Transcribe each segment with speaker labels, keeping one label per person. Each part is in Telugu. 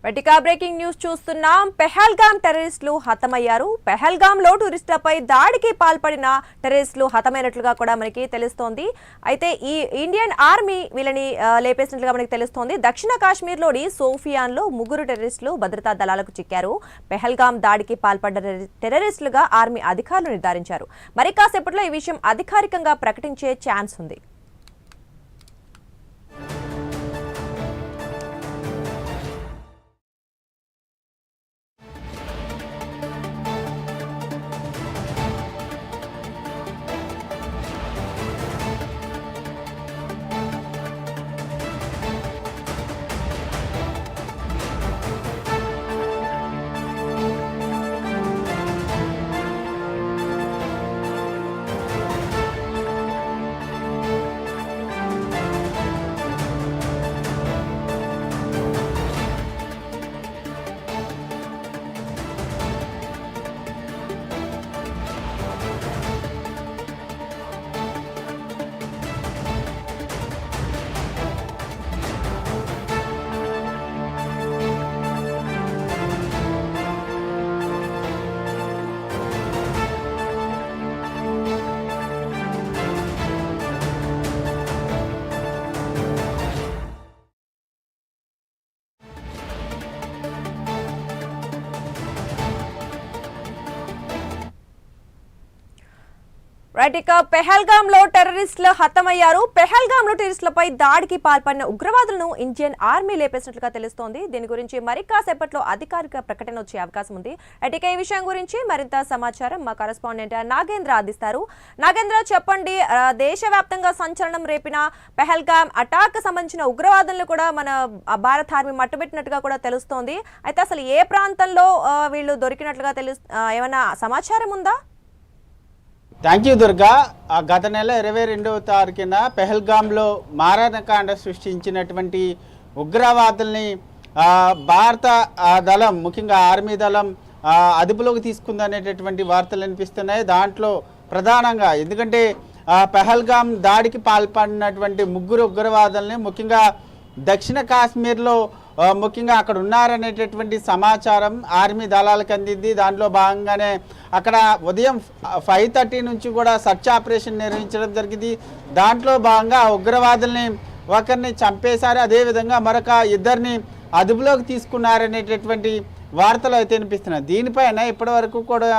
Speaker 1: పటికా బ్రేకింగ్ న్యూస్ చూస్తున్నాం. పెహల్గామ్ టెర్రరిస్టులు హతమయ్యారు. పెహల్గామ్లో టూరిస్టులపై దాడికి పాల్పడిన టెర్రరిస్టులు హతమైనట్లుగా కూడా మనకి తెలుస్తోంది. అయితే ఈ ఇండియన్ ఆర్మీ వీళ్ళని లేపేసినట్లుగా మనకి తెలుస్తోంది. దక్షిణ కాశ్మీర్లోని సోఫియాన్లో 3 టెర్రరిస్టులు భద్రతా దళాలకు చిక్కారు. పెహల్గామ్ దాడికి పాల్పడ్డ టెర్రరిస్టులుగా ఆర్మీ అధికారులు నిర్ధారించారు. మరి కాసేపట్లో ఈ విషయం అధికారికంగా ప్రకటించే ఛాన్స్ ఉంది. రైట్, ఇక పెహల్గామ్లో టెర్రరిస్టులు హతమయ్యారు. పెహల్గామ్లో టెర్రరిస్టులపై దాడికి పాల్పడిన ఉగ్రవాదులను ఇండియన్ ఆర్మీ లేపేసినట్లుగా తెలుస్తోంది. దీని గురించి మరి కాసేపట్లో అధికారిక ప్రకటన వచ్చే అవకాశం ఉంది. ఇక ఈ విషయం గురించి మరింత సమాచారం మా కరెస్పాండెంట్ నాగేంద్ర అందిస్తారు. నాగేంద్ర, చెప్పండి. దేశవ్యాప్తంగా సంచలనం రేపిన పెహల్గామ్ అటాక్ సంబంధించిన ఉగ్రవాదులను కూడా మన భారత ఆర్మీ మట్టుబెట్టినట్టుగా కూడా తెలుస్తోంది. అయితే అసలు ఏ ప్రాంతంలో వీళ్ళు దొరికినట్లుగా ఏమైనా సమాచారం ఉందా?
Speaker 2: Thank you Durga. గత నెల 22వ తారీఖున పెహల్గామ్లో మారణకాండ సృష్టించినటువంటి ఉగ్రవాదుల్ని భారత దళం, ముఖ్యంగా ఆర్మీ దళం అదుపులోకి తీసుకుందనేటటువంటి వార్తలు వినిపిస్తున్నాయి. దాంట్లో ప్రధానంగా ఎందుకంటే పెహల్గామ్ దాడికి పాల్పడినటువంటి 3 ఉగ్రవాదుల్ని ముఖ్యంగా దక్షిణ కాశ్మీర్లో ముఖ్యంగా అక్కడ ఉన్నారనేటటువంటి సమాచారం ఆర్మీ దళాలకు అందింది. దాంట్లో భాగంగానే అక్కడ ఉదయం 5:30 నుంచి కూడా సర్చ్ ఆపరేషన్ నిర్వహించడం జరిగింది. దాంట్లో భాగంగా ఉగ్రవాదుల్ని ఒకరిని చంపేశారు, అదేవిధంగా మరొక 2 అదుపులోకి తీసుకున్నారనేటటువంటి వార్తలు అయితే వినిపిస్తున్నాయి. దీనిపైన ఇప్పటి వరకు కూడా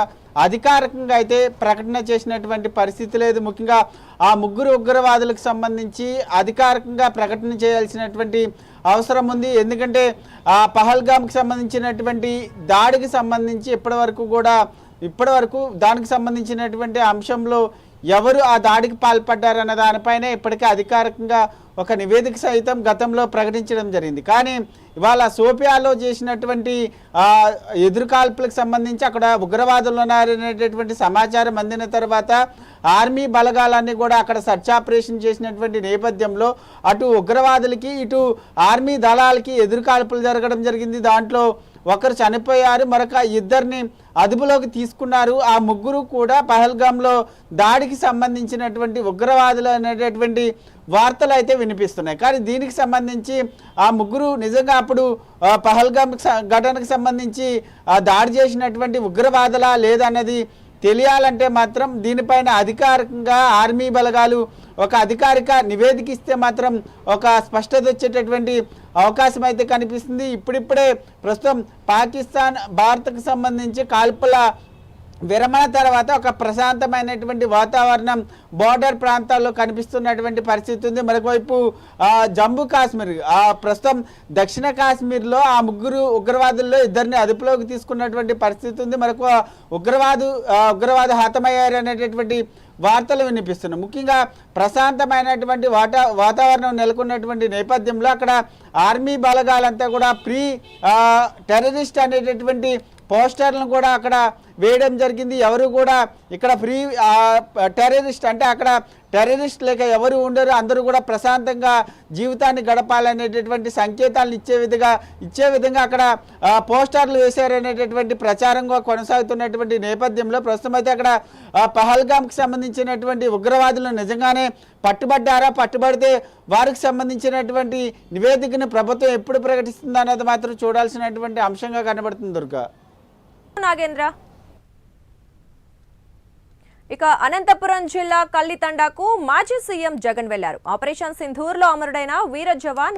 Speaker 2: అధికారికంగా అయితే ప్రకటన చేసినటువంటి పరిస్థితి లేదు. ముఖ్యంగా ఆ 3 ఉగ్రవాదులకు సంబంధించి అధికారికంగా ప్రకటన చేయాల్సినటువంటి అవసరం ఉంది. ఎందుకంటే ఆ పహల్గామ్కి సంబంధించినటువంటి దాడికి సంబంధించి ఇప్పటివరకు దానికి సంబంధించినటువంటి అంశంలో ఎవరు ఆ దాడికి పాల్పడ్డారన్న దానిపైన ఇప్పటికే అధికారికంగా ఒక నివేదిక సైతం గతంలో ప్రకటించడం జరిగింది. కానీ ఇవాళ సోఫియాలో చేసినటువంటి ఎదురుకాల్పులకు సంబంధించి అక్కడ ఉగ్రవాదులు ఉన్నారనేటటువంటి సమాచారం అందిన తర్వాత ఆర్మీ బలగాలన్నీ కూడా అక్కడ సర్చ్ ఆపరేషన్ చేసినటువంటి నేపథ్యంలో అటు ఉగ్రవాదులకి ఇటు ఆర్మీ దళాలకి ఎదురుకాల్పులు జరగడం జరిగింది. దాంట్లో ఒకరు చనిపోయారు, మరొక 2 అదుపులోకి తీసుకున్నారు. ఆ 3 కూడా పహల్గామ్లో దాడికి సంబంధించినటువంటి ఉగ్రవాదులు అనేటటువంటి వార్తలు అయితే వినిపిస్తున్నాయి. కానీ దీనికి సంబంధించి ఆ 3 నిజంగా అప్పుడు పహల్గామ్ ఘటనకు సంబంధించి దాడి చేసినటువంటి ఉగ్రవాదులా లేదన్నది తెలియాలంటే మాత్రం దీనిపైన అధికారికంగా ఆర్మీ బలగాలు ఒక అధికారిక నివేదిక ఇస్తే మాత్రం ఒక స్పష్టత వచ్చేటటువంటి అవకాశం అయితే కనిపిస్తుంది. ఇప్పుడిప్పుడే ప్రస్తుతం పాకిస్తాన్ భారత్కు సంబంధించి కాల్పుల విరమణ తర్వాత ఒక ప్రశాంతమైనటువంటి వాతావరణం బోర్డర్ ప్రాంతాల్లో కనిపిస్తున్నటువంటి పరిస్థితి ఉంది. మరొకవైపు జమ్మూ కాశ్మీర్, ప్రస్తుతం దక్షిణ కాశ్మీర్లో ఆ 3 ఉగ్రవాదుల్లో 2 అదుపులోకి తీసుకున్నటువంటి పరిస్థితి ఉంది. మరొక ఉగ్రవాదు హతమయ్యారు అనేటటువంటి వార్తలు వినిపిస్తున్నాయి. ముఖ్యంగా ప్రశాంతమైనటువంటి వాతావరణం నెలకొన్నటువంటి నేపథ్యంలో అక్కడ ఆర్మీ బలగాలంతా కూడా ప్రీ టెర్రరిస్ట్ అనేటటువంటి పోస్టర్లను కూడా అక్కడ వేయడం జరిగింది. ఎవరు కూడా ఇక్కడ ఫ్రీ టెర్రరిస్ట్ అంటే అక్కడ టెర్రరిస్ట్ లేక ఎవరు ఉండరు, అందరూ కూడా ప్రశాంతంగా జీవితాన్ని గడపాలనేటటువంటి సంకేతాలను ఇచ్చే విధంగా అక్కడ పోస్టర్లు వేశారనేటటువంటి ప్రచారంగా కొనసాగుతున్నటువంటి నేపథ్యంలో ప్రస్తుతం అయితే అక్కడ పహల్గామ్కి సంబంధించినటువంటి ఉగ్రవాదులు నిజంగానే పట్టుబడ్డారా, పట్టుబడితే వారికి సంబంధించినటువంటి నివేదికను ప్రభుత్వం ఎప్పుడు ప్రకటిస్తుందా అన్నది మాత్రం చూడాల్సినటువంటి అంశంగా కనబడుతుంది దుర్గా.
Speaker 1: నాగేంద్ర, ఇక అనంతపురం జిల్లా కల్లితండాకు మాజీ సీఎం జగన్ వెళ్లారు. ఆపరేషన్ సింధూర్లో అమరుడైన వీర జవాన్